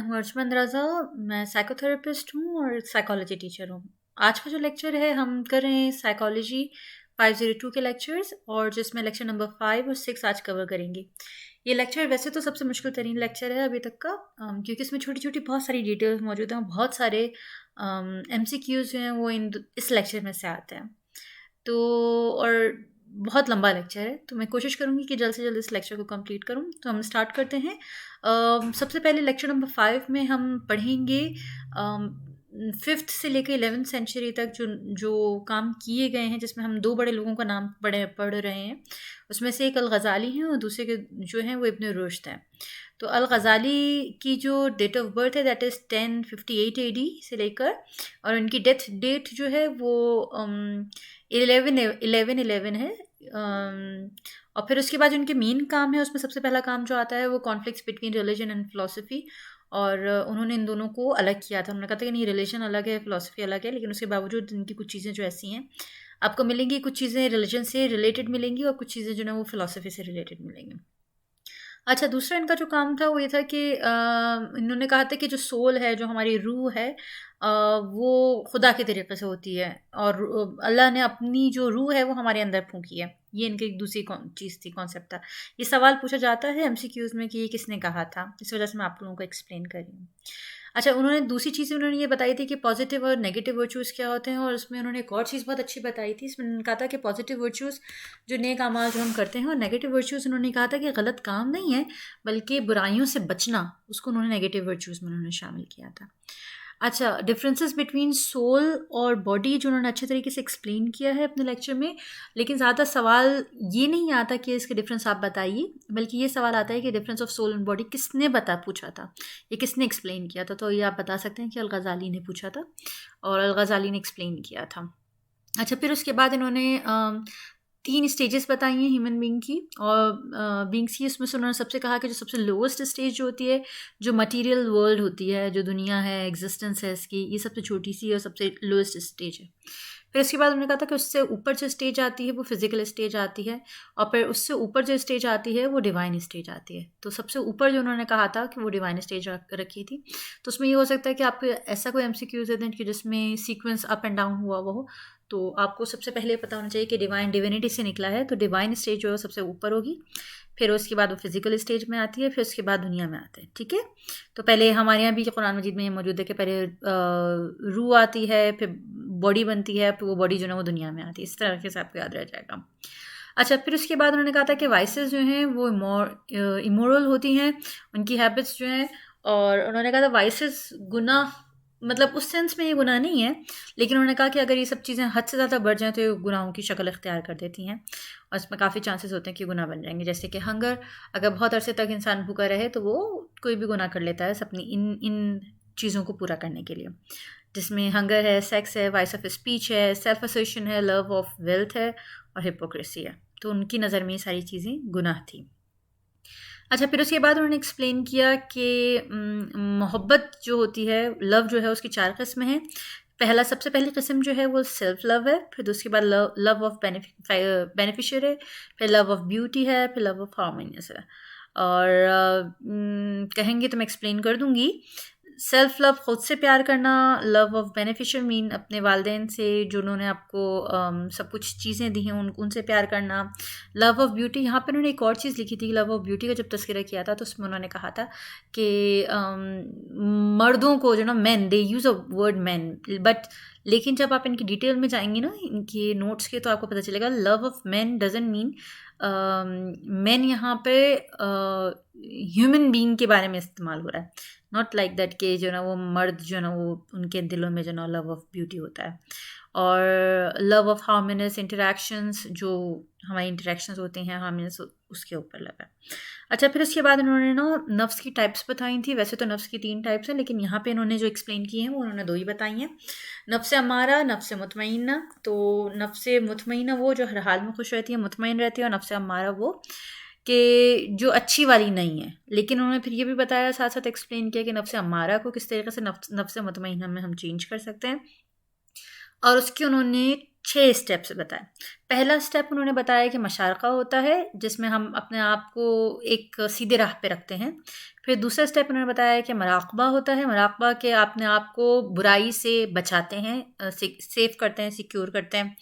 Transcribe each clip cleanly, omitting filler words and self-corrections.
हूँ अर्जमंद रज़ा। मैं साइकोथेरेपिस्ट हूँ और साइकोलॉजी टीचर हूँ। आज का जो लेक्चर है हम कर रहे हैं साइकोलॉजी 502 के लेक्चर्स, और जिसमें लेक्चर नंबर 5 और 6 आज कवर करेंगे। ये लेक्चर वैसे तो सबसे मुश्किल तरीन लेक्चर है अभी तक का, क्योंकि इसमें छोटी छोटी बहुत सारी डिटेल्स मौजूद हैं, बहुत सारे MCQs जो हैं वो इस लेक्चर में से आते हैं। तो और बहुत लंबा लेक्चर है, तो मैं कोशिश करूँगी कि जल्द से जल्द इस लेक्चर को कंप्लीट करूँ। तो हम स्टार्ट करते हैं। सबसे पहले लेक्चर नंबर 5 में हम पढ़ेंगे 5th से लेकर 11th सेंचुरी तक जो काम किए गए हैं, जिसमें हम 2 बड़े लोगों का नाम पढ़ रहे हैं। उसमें से एक अल-ग़ज़ाली हैं और दूसरे के जो हैं वो इब्न रुश्द हैं। तो अल-ग़ज़ाली की जो डेट ऑफ बर्थ है दैट इज़ 1058 AD से लेकर, और उनकी डेथ डेट जो है वो 1111 है। और फिर उसके बाद उनके मेन काम है, उसमें सबसे पहला काम जो आता है वो conflicts between religion and philosophy. और उन्होंने इन दोनों को अलग किया था। उन्होंने कहा था कि नहीं, रिलीजन अलग है, फ़िलॉसफ़ी अलग है, लेकिन उसके बावजूद इनकी कुछ चीज़ें जो ऐसी हैं आपको मिलेंगी, कुछ चीज़ें रिलीजन से रिलेटेड मिलेंगी और कुछ चीज़ें जो है वो फ़िलॉसफ़ी से रिलेटेड मिलेंगी। अच्छा, दूसरा इनका जो काम था वो ये था कि इन्होंने कहा था कि जो सोल है, जो हमारी रूह है, वो खुदा के तरीके से होती है, और अल्लाह ने अपनी जो रूह है वो हमारे अंदर फूंकी है। ये इनकी एक दूसरी चीज़ थी, कॉन्सेप्ट था। ये सवाल पूछा जाता है MCQs में कि ये किसने कहा था, इस वजह से मैं आप लोगों को एक्सप्लेन कर रही हूँ। अच्छा, उन्होंने दूसरी चीज़ उन्होंने ये बताई थी कि पॉजिटिव और नेगेटिव वर्चूज़ क्या होते हैं, और उसमें उन्होंने एक और चीज़ बहुत अच्छी बताई थी। इसमें उन्होंने कहा था कि पॉजिटिव वर्चूज़ जो नेक अमाल जो हम करते हैं, और नेगेटिव वर्चूज़ उन्होंने कहा था कि गलत काम नहीं है, बल्कि बुराइयों से बचना, उसको उन्होंने नेगेटिव वर्चूज़ में उन्होंने शामिल किया था। अच्छा, डिफरेंसेस बिटवीन सोल और बॉडी जो उन्होंने अच्छे तरीके से एक्सप्लेन किया है अपने लेक्चर में, लेकिन ज़्यादा सवाल ये नहीं आता कि इसके डिफरेंस आप बताइए, बल्कि ये सवाल आता है कि difference of soul and body किसने पूछा था, ये किसने एक्सप्लेन किया था। तो ये आप बता सकते हैं कि अल-ग़ज़ाली ने पूछा था और अल-ग़ज़ाली ने एक्सप्लेन किया था। अच्छा, फिर उसके बाद इन्होंने 3 स्टेजेस बताई हैं ह्यूमन बीइंग की, और बीइंग्स की। उसमें से उन्होंने सबसे कहा कि जो सबसे लोएस्ट स्टेज जो होती है, जो मटेरियल वर्ल्ड होती है, जो दुनिया है, एग्जिस्टेंस है इसकी, ये सबसे छोटी सी और सबसे लोएस्ट स्टेज है। फिर उसके बाद उन्होंने कहा था कि उससे ऊपर जो स्टेज आती है वो फिजिकल स्टेज आती है, और फिर उससे ऊपर जो स्टेज आती है वो डिवाइन स्टेज आती है। तो सबसे ऊपर जो उन्होंने कहा था कि वो डिवाइन स्टेज रखी थी। तो उसमें ये हो सकता है कि आपको ऐसा कोई MCQs दे दें कि जिसमें सीक्वेंस अप एंड डाउन हुआ हुआ हो, तो आपको सबसे पहले पता होना चाहिए कि डिवाइन डिविनिटी से निकला है, तो डिवाइन स्टेज जो है सबसे ऊपर होगी। फिर उसके बाद वो फिजिकल स्टेज में आती है, फिर उसके बाद दुनिया में आते हैं। ठीक है, तो पहले हमारे यहाँ भी कुरान मजीद में ये मौजूद है कि पहले रूह आती है, फिर बॉडी बनती है, फिर वो बॉडी जो है वो दुनिया में आती है। इस तरह से आपको याद रह जाएगा। अच्छा, फिर उसके बाद उन्होंने कहा था कि वाइसेस जो हैं वो इमोरल होती हैं, उनकी हैबिट्स जो हैं। और उन्होंने कहा था वाइसेस गुनाह, मतलब उस सेंस में ये गुनाह नहीं है, लेकिन उन्होंने कहा कि अगर ये सब चीज़ें हद से ज़्यादा बढ़ जाएँ तो ये गुनाहों की शक्ल इख्तियार कर देती हैं, और इसमें काफ़ी चांसेस होते हैं कि गुनाह बन जाएंगे। जैसे कि हंगर, अगर बहुत अरसे तक इंसान भूखा रहे तो वो कोई भी गुनाह कर लेता है अपनी इन इन चीज़ों को पूरा करने के लिए, जिसमें हंगर है, सेक्स है, वाइस ऑफ स्पीच है, सेल्फ असर्शन है, लव ऑफ वेल्थ है, और हिपोक्रेसी है। तो उनकी नज़र में ये सारी चीज़ें गुनाह थी। अच्छा, फिर उसके बाद उन्होंने एक्सप्लेन किया कि मोहब्बत जो होती है, लव जो है, उसकी 4 किस्म हैं। सबसे पहली किस्म जो है वो सेल्फ लव है, फिर उसके बाद लव ऑफ बेनिफिशियर है, फिर लव ऑफ ब्यूटी है, फिर लव ऑफ हार्मोनियस है। और कहेंगे तो मैं एक्सप्लेन कर दूंगी। सेल्फ लव, खुद से प्यार करना। लव ऑफ बेनिफिशियल मीन अपने वालिदैन से जो उन्होंने आपको सब कुछ चीज़ें दी हैं उनसे प्यार करना। लव ऑफ ब्यूटी, यहाँ पर उन्होंने एक और चीज़ लिखी थी। लव ऑफ ब्यूटी का जब तस्करा किया था तो उसमें उन्होंने कहा था कि मर्दों को जो ना, man, they use a word man, but लेकिन जब आप इनकी डिटेल में जाएंगे ना, इनके नोट्स के, तो आपको पता चलेगा love of man doesn't mean man, यहाँ पे ह्यूमन बीइंग के बारे में इस्तेमाल हो रहा है। नॉट लाइक दैट कि जो ना वो मर्द जो ना वो उनके दिलों में जो ना लव ऑफ ब्यूटी होता है। और लव ऑफ हार्मोनियस इंटरेक्शंस, जो हमारी इंटरेक्शंस होती हैं हार्मोनियस, उसके ऊपर लव है। अच्छा, फिर उसके बाद इन्होंने ना नफ्स की टाइप्स बताई थी। वैसे तो नफ्स की 3 टाइप्स हैं, लेकिन यहाँ पे इन्होंने जो एक्सप्लेन की हैं वो उन्होंने 2 ही बताई हैं। नफ्स अमारा, नफ्स मुतमईना। तो नफ्स मुतमईना वो जो हर हाल में खुश रहती है, मुतमईन रहती है, और नफ्स अमारा वो कि जो अच्छी वाली नहीं है। लेकिन उन्होंने फिर ये भी बताया, साथ साथ एक्सप्लेन किया कि नफ्स अमारा को किस तरीके से नफ्स मुतमईना में हम चेंज कर सकते हैं। और उसके उन्होंने 6 स्टेप्स बताए। पहला स्टेप उन्होंने बताया कि मशारका होता है, जिसमें हम अपने आप को एक सीधे राह पे रखते हैं। फिर दूसरा स्टेप उन्होंने बताया कि मराक़बा होता है, मराक़बा के अपने आप को बुराई से बचाते हैं, सेफ करते हैं, सिक्योर करते हैं।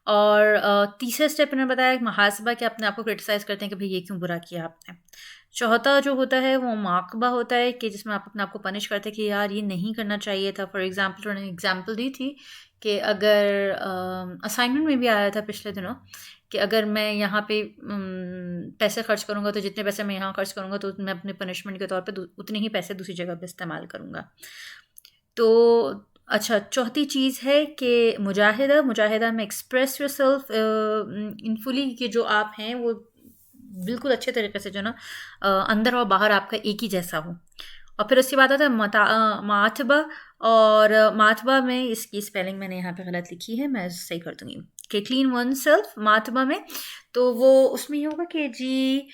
और तीसरा स्टेप उन्होंने बताया कि मुहासबा, के अपने आप को क्रिटिसाइज़ करते हैं कि भाई ये क्यों बुरा किया आपने। चौथा जो होता है वो मुआक़बा होता है कि जिसमें आप अपने आप को पनिश करते हैं कि यार ये नहीं करना चाहिए था। फॉर एग्ज़ाम्पल उन्होंने एग्ज़ाम्पल दी थी कि अगर असाइनमेंट में भी आया था पिछले दिनों कि अगर मैं यहाँ पे पैसे खर्च करूँगा तो जितने पैसे मैं यहाँ खर्च करूँगा तो मैं अपने पनिशमेंट के तौर पे उतने ही पैसे दूसरी जगह पे इस्तेमाल करूँगा। तो अच्छा, चौथी चीज़ है कि मुजाहिदा में एक्सप्रेस योरसेल्फ इन फुली, कि जो आप हैं वो बिल्कुल अच्छे तरीके से जो ना अंदर और बाहर आपका एक ही जैसा हो। और फिर उसके बाद आता है मातबा, और मातबा में इसकी स्पेलिंग मैंने यहाँ पे गलत लिखी है, मैं सही कर दूँगी कि क्लीन वन सेल्फ मातबा में। तो वो उसमें ये होगा कि जी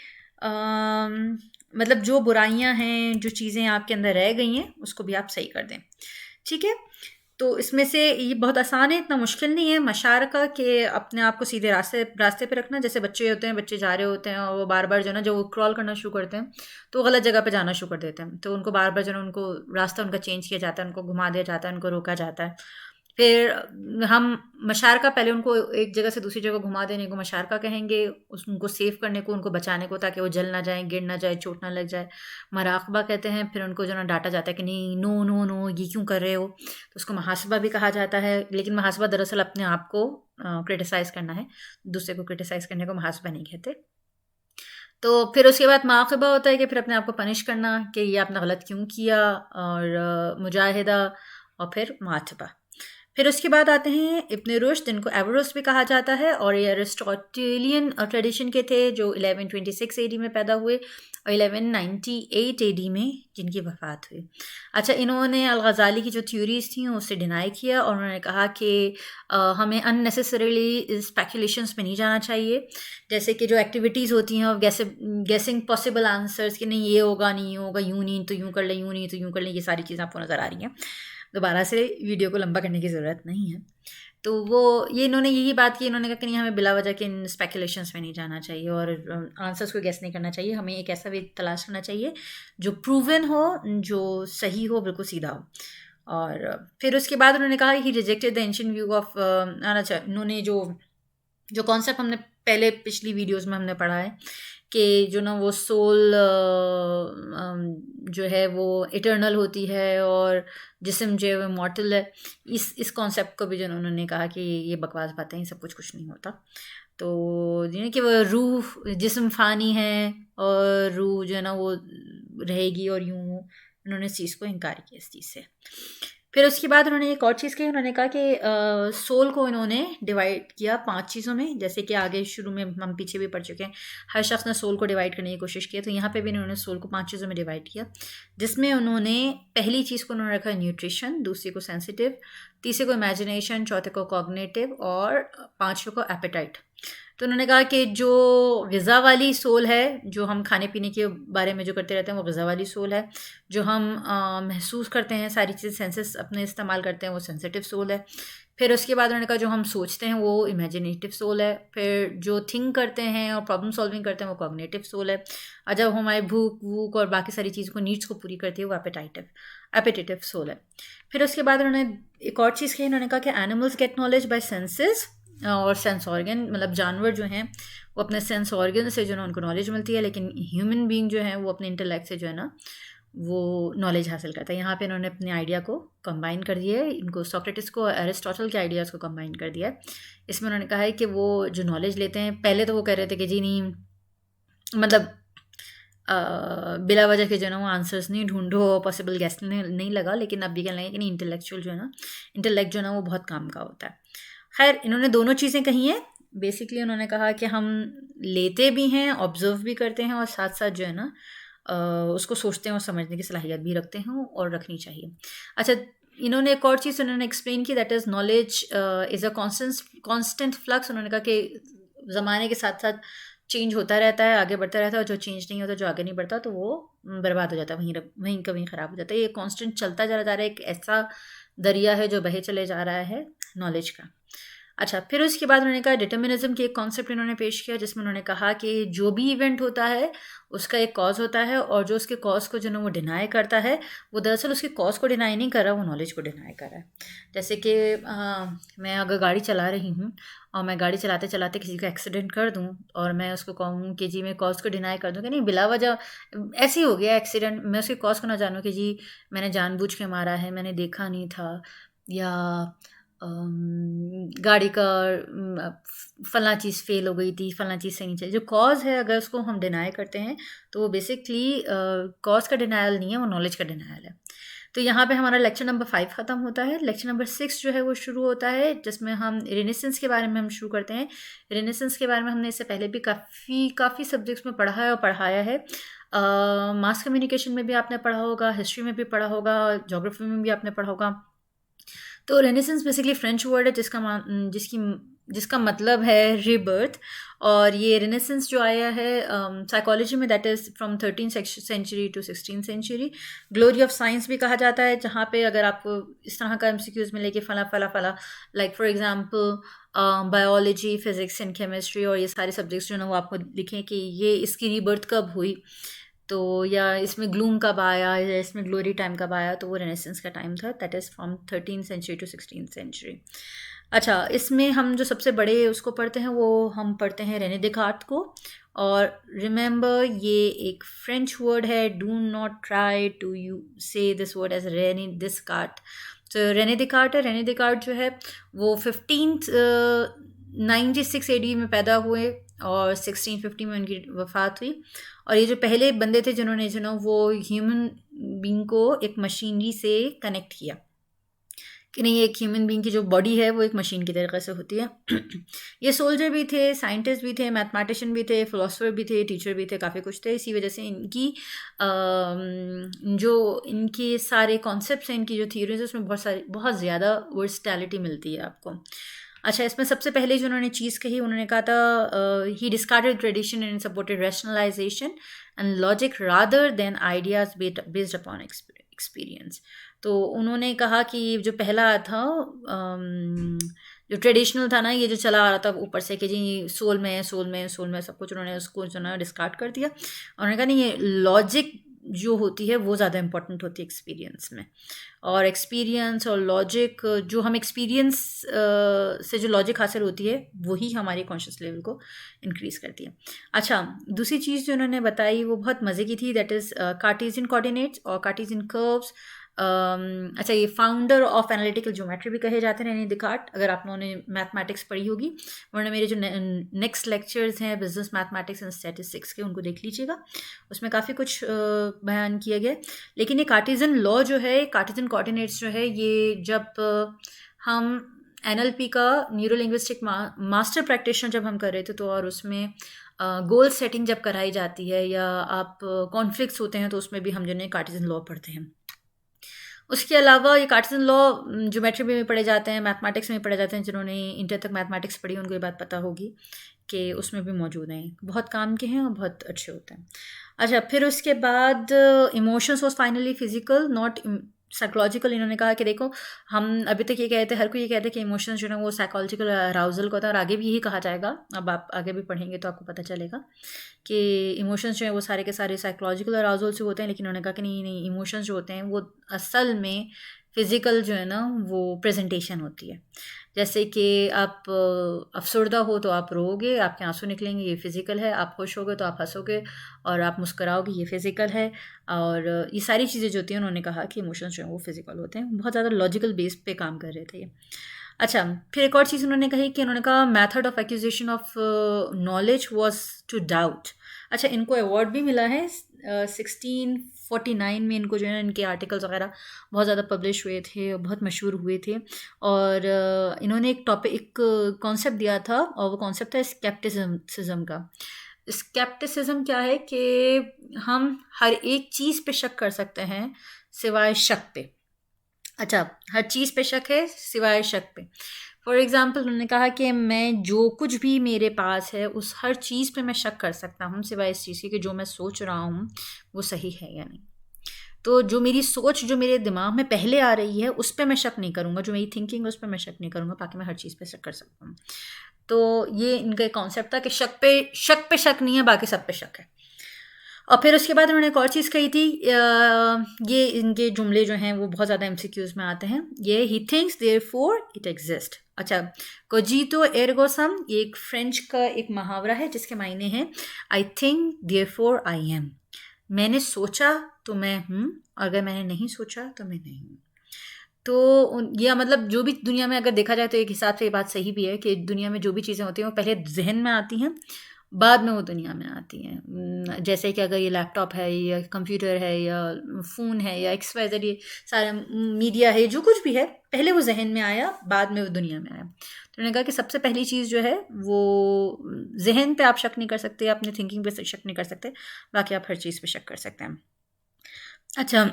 मतलब जो बुराइयां हैं, जो चीज़ें आपके अंदर रह गई हैं, उसको भी आप सही कर दें। ठीक है, तो इसमें से ये बहुत आसान है, इतना मुश्किल नहीं है। मशारका के अपने आप को सीधे रास्ते पे रखना। जैसे बच्चे होते हैं, बच्चे जा रहे होते हैं और वो बार बार जो है ना, जब वो क्रॉल करना शुरू करते हैं तो वो गलत जगह पे जाना शुरू कर देते हैं, तो उनको बार बार जो है उनको रास्ता उनका चेंज किया जाता है, उनको घुमा दिया जाता है, उनको रोका जाता है। फिर हम मशारका, पहले उनको एक जगह से दूसरी जगह घुमा देने को मशारका कहेंगे, उनको सेव करने को, उनको बचाने को, ताकि वो जल ना जाए, गिर ना जाए, चोट ना लग जाए, मराक़बा कहते हैं। फिर उनको जो ना डांटा जाता है कि नहीं, नो नो नो, ये क्यों कर रहे हो, तो उसको मुहासबा भी कहा जाता है। लेकिन मुहासबा दरअसल अपने आप को क्रिटिसाइज़ करना है, दूसरे को क्रिटिसाइज़ करने को मुहासबा नहीं कहते। तो फिर उसके बाद मुआक़बा होता है कि फिर अपने आप को पनिश करना कि ये आपने गलत क्यों किया, और मुजाहिदा, और फिर मुआतबा। फिर उसके बाद आते हैं इब्न रुश्द, जिनको एवरोस्ट भी कहा जाता है, और ये अरिस्टोटेलियन ट्रेडिशन के थे, जो 1126 एडी में पैदा हुए और 1198 एडी में जिनकी वफ़ात हुई। अच्छा, इन्होंने अल-ग़ज़ाली की जो थ्योरीज़ थी उससे डिनाई किया, और उन्होंने कहा कि हमें अननेसेसरीली स्पेकुलेशंस में नहीं जाना चाहिए। जैसे कि जो एक्टिविटीज़ होती हैं, गेसिंग पॉसिबल आंसर्स कि नहीं ये होगा, नहीं ये होगा, यूँ नहीं तो यूँ कर लें, यूँ नहीं तो यूँ कर लें, ये सारी चीज़ें आपको नज़र आ रही हैं। दोबारा से वीडियो को लंबा करने की ज़रूरत नहीं है। तो वो ये इन्होंने यही बात की, इन्होंने कहा कि नहीं, हमें बिला वजह के इन स्पेकुलेशंस में नहीं जाना चाहिए और आंसर्स को गेस नहीं करना चाहिए। हमें एक ऐसा वे तलाश करना चाहिए जो प्रूवन हो, जो सही हो, बिल्कुल सीधा हो। और फिर उसके बाद उन्होंने कहा he rejected the ancient view of अच्छा, इन्होंने जो कॉन्सेप्ट हमने पहले पिछली वीडियोज़ में हमने पढ़ा है कि जो ना वो सोल जो है वो इटर्नल होती है और जिस्म जो है वो मॉर्टल है, इस कॉन्सेप्ट को भी जो उन्होंने कहा कि ये बकवास बातें हैं, सब कुछ नहीं होता। तो यानी कि वो रूह, जिस्म फ़ानी है और रूह जो है ना वो रहेगी, और यूँ उन्होंने इस चीज़ को इनकार किया, इस चीज़ से। फिर उसके बाद उन्होंने एक और चीज़ कही, उन्होंने कहा कि सोल को इन्होंने डिवाइड किया 5 चीज़ों में। जैसे कि आगे शुरू में हम पीछे भी पढ़ चुके हैं, हर शख्स ने सोल को डिवाइड करने की कोशिश की, तो यहाँ पे भी इन्होंने सोल को 5 चीज़ों में डिवाइड किया, जिसमें उन्होंने पहली चीज़ को उन्होंने रखा न्यूट्रिशन, दूसरी को सेंसिटिव, तीसरे को इमेजिनेशन, चौथे को कॉग्निटिव, और पाँचवें को एपेटाइट। तो उन्होंने कहा कि जो ग़िज़ा वाली सोल है, जो हम खाने पीने के बारे में जो करते रहते हैं, वो ग़िज़ा वाली सोल है। जो हम महसूस करते हैं, सारी चीज़ें सेंसेस अपने इस्तेमाल करते हैं, वो सेंसिटिव सोल है। फिर उसके बाद उन्होंने कहा जो हम सोचते हैं वो इमेजिनेटिव सोल है। फिर जो थिंक करते हैं और प्रॉब्लम सॉल्विंग करते हैं वो कॉग्निटिव सोल है। और जब हमारी भूख वूख और बाकी सारी चीज़ों को, नीड्स को पूरी करती है, वो एपेटेटिव सोल है। फिर उसके बाद उन्होंने एक और चीज़ कही, उन्होंने कहा कि animals get knowledge by senses और सेंस ऑर्गन, मतलब जानवर जो हैं वो अपने सेंस ऑर्गन से जो है उनको नॉलेज मिलती है, लेकिन ह्यूमन बीइंग जो है वो अपने इंटेलेक्ट से जो है ना वो नॉलेज हासिल करता है। यहाँ पे इन्होंने अपने आइडिया को कंबाइन कर दिया है, इनको सोक्रेटिस को, अरिस्टोटल के आइडियाज़ को कंबाइन कर दिया है। इसमें उन्होंने कहा है कि वो जो नॉलेज लेते हैं, पहले तो वो कह रहे थे कि जी नहीं, मतलब बिला वजह के जो है ना वो आंसर्स नहीं ढूंढो, पॉसिबल गेस नहीं लगा, लेकिन अब ये कहने लगे कि नहीं, इंटेलेक्चुअल जो है ना, इंटेलेक्ट जो है ना वो बहुत काम का होता है। खैर, इन्होंने दोनों चीज़ें कही हैं। बेसिकली उन्होंने कहा कि हम लेते भी हैं, ऑब्जर्व भी करते हैं, और साथ साथ जो है ना उसको सोचते हैं और समझने की सलाहियत भी रखते हैं, और रखनी चाहिए। अच्छा, इन्होंने एक और चीज़ उन्होंने एक्सप्लेन की, that is knowledge is a constant flux. उन्होंने कहा कि ज़माने के साथ साथ चेंज होता रहता है, आगे बढ़ता रहता है, और जो चेंज नहीं होता, जो आगे नहीं बढ़ता, तो वो बर्बाद हो जाता है, वहीं का वहीं ख़राब हो जाता है। ये कॉन्स्टेंट चलता जा रहा है, एक ऐसा दरिया है जो बहे चले जा रहा है नॉलेज का। अच्छा, फिर उसके बाद उन्होंने कहा डिटर्मिनिज्म की एक कॉन्सेप्ट इन्होंने पेश किया, जिसमें उन्होंने कहा कि जो भी इवेंट होता है उसका एक कॉज होता है, और जो उसके कॉज को जो ना वो डिनाई करता है, वो दरअसल उसके कॉज को डिनाई नहीं कर रहा, वो नॉलेज को डिनाई कर रहा है। जैसे कि मैं अगर गाड़ी चला रही हूँ और मैं गाड़ी चलाते चलाते किसी का एक्सीडेंट कर दूँ, और मैं उसको कहूँ कि जी मैं कॉज को डिनाई कर दूँ कि नहीं, बिला वजह ऐसे ही हो गया एक्सीडेंट, मैं उसके कॉज को ना जानूँ कि जी मैंने जानबूझ के मारा है, मैंने देखा नहीं था, या गाड़ी का फलां चीज़ फेल हो गई थी, फलां चीज़ सही नहीं चली। जो कॉज़ है अगर उसको हम डिनाई करते हैं तो वो बेसिकली कॉज़ का डिनायल नहीं है, वो नॉलेज का डिनायल है। तो यहाँ पे हमारा लेक्चर नंबर 5 ख़त्म होता है। लेक्चर नंबर 6 जो है वो शुरू होता है, जिसमें हम रेनेसेंस के बारे में हम शुरू करते हैं। रेनेसेंस के बारे में हमने इससे पहले भी काफ़ी सब्जेक्ट्स में पढ़ा है और पढ़ाया है। मास कम्युनिकेशन में भी आपने पढ़ा होगा, हिस्ट्री में भी पढ़ा होगा, ज्योग्राफी में भी आपने पढ़ा होगा। तो रेनेसेंस बेसिकली फ्रेंच वर्ड है जिसका मतलब है रीबर्थ, और ये रेनेसेंस जो आया है साइकोलॉजी में, that is from 13th century to 16th century. Glory of science भी कहा जाता है, जहाँ पे अगर आपको इस तरह का एमसीक्यूज मिले कि फला फला फला, like for example biology, physics and chemistry, और ये सारे सब्जेक्ट्स जो है वो आपको लिखें कि ये इसकी रीबर्थ कब हुई, तो या इसमें ग्लूम कब आया, या इसमें ग्लोरी टाइम कब आया, तो वो रेनेसेंस का टाइम था, that is from 13th century to 16th century. अच्छा, इसमें हम जो सबसे बड़े उसको पढ़ते हैं वो हम पढ़ते हैं रेने देकार्त को। और रिमेंबर ये एक फ्रेंच वर्ड है, do not try to you say this word as René Descartes. तो रेने देकार्त है, रेने देकार्त जो है वो 1596 AD में पैदा हुए और 1650 में उनकी वफ़ात हुई। और ये जो पहले बंदे थे जिन्होंने जो ना वो ह्यूमन बींग को एक मशीनरी से कनेक्ट किया, कि नहीं एक ह्यूमन बींग की जो बॉडी है वो एक मशीन की तरीके से होती है। ये सोल्जर भी थे, साइंटिस्ट भी थे, मैथमेटिशियन भी थे, फिलोसफर भी थे, टीचर भी थे, काफ़ी कुछ थे। इसी वजह से इनकी जो इनके सारे कॉन्सेप्ट्स हैं, इनकी जो थियोरीज है, उसमें बहुत ज़्यादा वर्सटैलिटी मिलती है आपको। अच्छा, इसमें सबसे पहले जो उन्होंने चीज़ कही, उन्होंने कहा था he discarded tradition and supported rationalisation and logic rather than ideas based upon experience. तो उन्होंने कहा कि जो पहला था जो ट्रेडिशनल था ना, ये जो चला आ रहा था ऊपर से कि जी सोल में सब कुछ, उन्होंने उसको जो ना डिस्कार्ड कर दिया। उन्होंने कहा नहीं, ये लॉजिक जो होती है वो ज़्यादा इंपॉर्टेंट होती है एक्सपीरियंस में, और एक्सपीरियंस और लॉजिक, जो हम एक्सपीरियंस से जो लॉजिक हासिल होती है वही हमारे कॉन्शियस लेवल को इंक्रीज़ करती है। अच्छा, दूसरी चीज़ जो उन्होंने बताई वो बहुत मज़े की थी, दैट इज़ कार्टेशियन कोऑर्डिनेट्स और कार्टेशियन कर्व्स। अच्छा, ये फाउंडर ऑफ एनालिटिकल ज्योमेट्री भी कहे जाते हैं रेने देकार्त। अगर आप लोगों ने मैथमेटिक्स पढ़ी होगी, वरना मेरे जो नेक्स्ट लेक्चर्स हैं बिजनेस मैथमेटिक्स एंड स्टैटिस्टिक्स के, उनको देख लीजिएगा, उसमें काफ़ी कुछ बयान किया गया। लेकिन ये कार्टेशियन लॉ जो है, कार्टेशियन कोऑर्डिनेट्स जो है, ये जब हम NLP का न्यूरो लिंग्विस्टिक मास्टर प्रैक्टिशनर जब हम कर रहे थे, तो और उसमें गोल सेटिंग जब कराई जाती है या आप कॉन्फ्लिक्ट्स होते हैं, तो उसमें भी हम जो है कार्टेशियन लॉ पढ़ते हैं। उसके अलावा ये कार्टेशियन लॉ ज्योमेट्री में भी पढ़े जाते हैं, मैथमेटिक्स में भी पढ़े जाते हैं। जिन्होंने इंटर तक मैथमेटिक्स पढ़ी उनको ये बात पता होगी कि उसमें भी मौजूद हैं, बहुत काम के हैं और बहुत अच्छे होते हैं। अच्छा, फिर उसके बाद emotions was finally physical not psychological. इन्होंने कहा कि देखो, हम अभी तक ये कहते हैं, हर कोई ये कहते हैं कि इमोशंस जो है वो साइकोलॉजिकल अराउजल का होता है, और आगे भी यही कहा जाएगा। अब आप आगे भी पढ़ेंगे तो आपको पता चलेगा कि इमोशंस जो है वो सारे के सारे साइकोलॉजिकल अराउजल से होते हैं। लेकिन उन्होंने कहा कि नहीं, इमोशंस जो होते हैं वो असल में फ़िज़िकल जो है ना वो प्रेजेंटेशन होती है। जैसे कि आप अफसरदा हो तो आप रोओगे, आपके आंसू निकलेंगे, ये फ़िज़िकल है। आप खुश होगे तो आप हंसोगे और आप मुस्कुराओगे, ये फ़िज़िकल है। और ये सारी चीज़ें जो होती हैं, उन्होंने कहा कि इमोशंस जो हैं वो फ़िज़िकल होते हैं। बहुत ज़्यादा लॉजिकल बेस पे काम कर रहे थे ये। अच्छा, फिर एक और चीज़ उन्होंने कही कि उन्होंने कहा method of acquisition of knowledge was to doubt. अच्छा, इनको अवार्ड भी मिला है 1649 में। इनको जो है इनके आर्टिकल्स वगैरह बहुत ज़्यादा पब्लिश हुए थे, बहुत मशहूर हुए थे। और इन्होंने एक कॉन्सेप्ट दिया था, और वो कॉन्सेप्ट था स्केप्टिसिज्म का। स्केप्टिसिज्म क्या है कि हम हर एक चीज़ पे शक कर सकते हैं सिवाय शक पे। अच्छा, हर चीज़ पे शक है सिवाय शक पे। फॉर एग्ज़ाम्पल उन्होंने कहा कि मैं जो कुछ भी मेरे पास है उस हर चीज़ पे मैं शक कर सकता हूँ सिवाय इस चीज़ के कि जो मैं सोच रहा हूँ वो सही है या नहीं। तो जो मेरी सोच जो मेरे दिमाग में पहले आ रही है उस पर मैं शक नहीं करूँगा, जो मेरी थिंकिंग है उस पर मैं शक नहीं करूँगा, बाकी मैं हर चीज़ पे शक कर सकता हूँ। तो ये इनका एक कॉन्सेप्ट था कि शक नहीं है, बाकी सब पे शक है। और फिर उसके बाद उन्होंने एक और चीज़ कही थी, ये इनके जुमले जो हैं वो बहुत ज़्यादा एमसीक्यूज़ में आते हैं। ये he thinks therefore it exist. अच्छा, कोजितो एर्गो सम, ये एक फ्रेंच का एक मुहावरा है जिसके मायने हैं I think therefore I am. मैंने सोचा तो मैं हूँ, अगर मैंने नहीं सोचा तो मैं नहीं हूँ। तो यह मतलब जो भी दुनिया में अगर देखा जाए तो एक हिसाब से ये बात सही भी है कि दुनिया में जो भी चीज़ें होती हैं वो पहले जहन में आती हैं, बाद में वो दुनिया में आती हैं। जैसे कि अगर ये लैपटॉप है या कंप्यूटर है या फ़ोन है या एक्स वाई जेड, ये सारा मीडिया है, जो कुछ भी है पहले वो जहन में आया, बाद में वो दुनिया में आया। तो उन्होंने कहा कि सबसे पहली चीज़ जो है वो जहन पे आप शक नहीं कर सकते, अपने थिंकिंग पे शक नहीं कर सकते, बाकी आप हर चीज़ पे शक कर सकते हैं। अच्छा,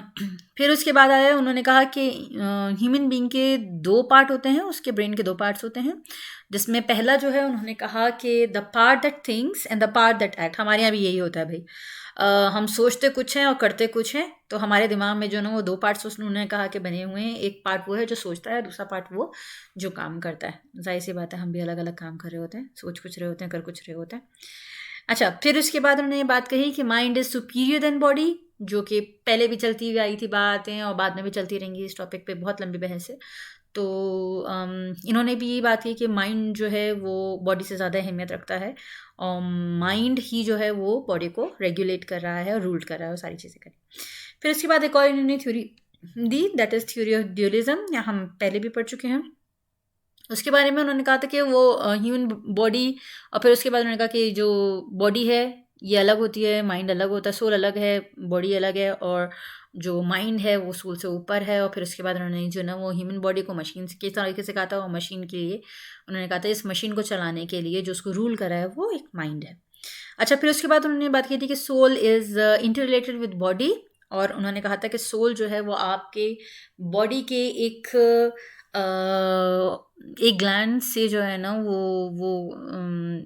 फिर उसके बाद आया, उन्होंने कहा कि ह्यूमन बीइंग के 2 पार्ट होते हैं, उसके ब्रेन के 2 पार्ट्स होते हैं, जिसमें पहला जो है उन्होंने कहा कि the part that thinks and the part that act. हमारे यहाँ भी यही होता है भाई, हम सोचते कुछ हैं और करते कुछ हैं, तो हमारे दिमाग में जो ना वो 2 पार्ट्स उन्होंने कहा कि बने हुए हैं। एक पार्ट वो है जो सोचता है, दूसरा पार्ट वो जो काम करता है। ज़ाहिर-सी बात है हम भी अलग-अलग काम कर रहे होते हैं, सोच कुछ रहे होते हैं, कर कुछ रहे होते हैं। अच्छा, फिर उसके बाद उन्होंने ये बात कही कि mind is superior than body, जो कि पहले भी चलती हुई आई थी बातें और बाद में भी चलती रहेंगी। इस टॉपिक पे बहुत लंबी बहस है। तो इन्होंने भी ये बात की कि माइंड जो है वो बॉडी से ज़्यादा अहमियत रखता है और माइंड ही जो है वो बॉडी को रेगुलेट कर रहा है और रूल कर रहा है, वो सारी चीज़ें करें। फिर उसके बाद एक और इन्होंने थ्योरी दी, that is theory of dualism, या हम पहले भी पढ़ चुके हैं। उसके बारे में उन्होंने कहा था कि वो ह्यूमन बॉडी, और फिर उसके बाद उन्होंने कहा कि जो बॉडी है ये अलग होती है, माइंड अलग होता है, सोल अलग है, बॉडी अलग है, और जो माइंड है वो सोल से ऊपर है। और फिर उसके बाद उन्होंने जो ना वो ह्यूमन बॉडी को मशीन से किस तरीके से कहा था, वो मशीन के लिए उन्होंने कहा था इस मशीन को चलाने के लिए जो उसको रूल कर रहा है वो एक माइंड है। अच्छा, फिर उसके बाद उन्होंने बात की थी कि soul is interrelated with body, और उन्होंने कहा था कि सोल जो है वो आपके बॉडी के अ, एक ग्लैंड से जो है ना वो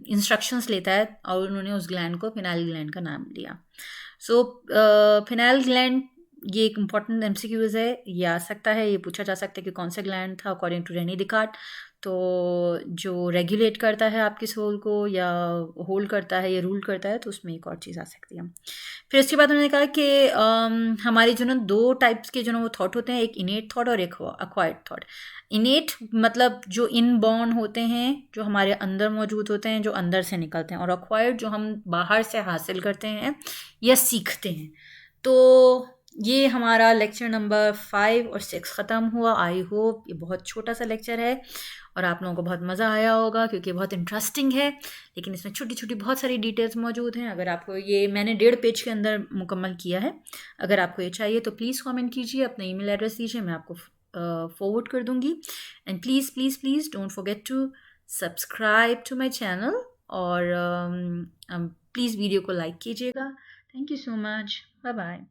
इंस्ट्रक्शंस लेता है, और उन्होंने उस ग्लैंड को फिनाइल ग्लैंड का नाम दिया। सो फिनाइल ग्लैंड ये एक इम्पॉर्टेंट एमसीक्यूज है, ये आ सकता है, ये पूछा जा सकता है कि कौन सा ग्लैंड था अकॉर्डिंग टू रेनी डिकार्ट। तो जो रेगुलेट करता है आपकी सोल को या होल्ड करता है या रूल करता है, तो उसमें एक और चीज़ आ सकती है। फिर उसके बाद उन्होंने कहा कि हमारे जो ना 2 टाइप्स के जो ना वो थॉट होते हैं, एक इनेट थॉट और एक अक्वायर्ड थॉट। इनेट मतलब जो इनबॉर्न होते हैं, जो हमारे अंदर मौजूद होते हैं, जो अंदर से निकलते हैं, और अक्वायर्ड जो हम बाहर से हासिल करते हैं या सीखते हैं। तो ये हमारा लेक्चर नंबर 5 और 6 ख़त्म हुआ। आई होप ये बहुत छोटा सा लेक्चर है और आप लोगों को बहुत मज़ा आया होगा, क्योंकि बहुत इंटरेस्टिंग है, लेकिन इसमें छोटी छोटी बहुत सारी डिटेल्स मौजूद हैं। अगर आपको ये मैंने 1.5 पेज के अंदर मुकम्मल किया है, अगर आपको ये चाहिए तो प्लीज़ कमेंट कीजिए, अपना ईमेल एड्रेस दीजिए, मैं आपको फॉरवर्ड कर दूँगी। And please please please don't forget to subscribe to my channel, और प्लीज़ वीडियो को लाइक कीजिएगा। Thank you so much, bye bye.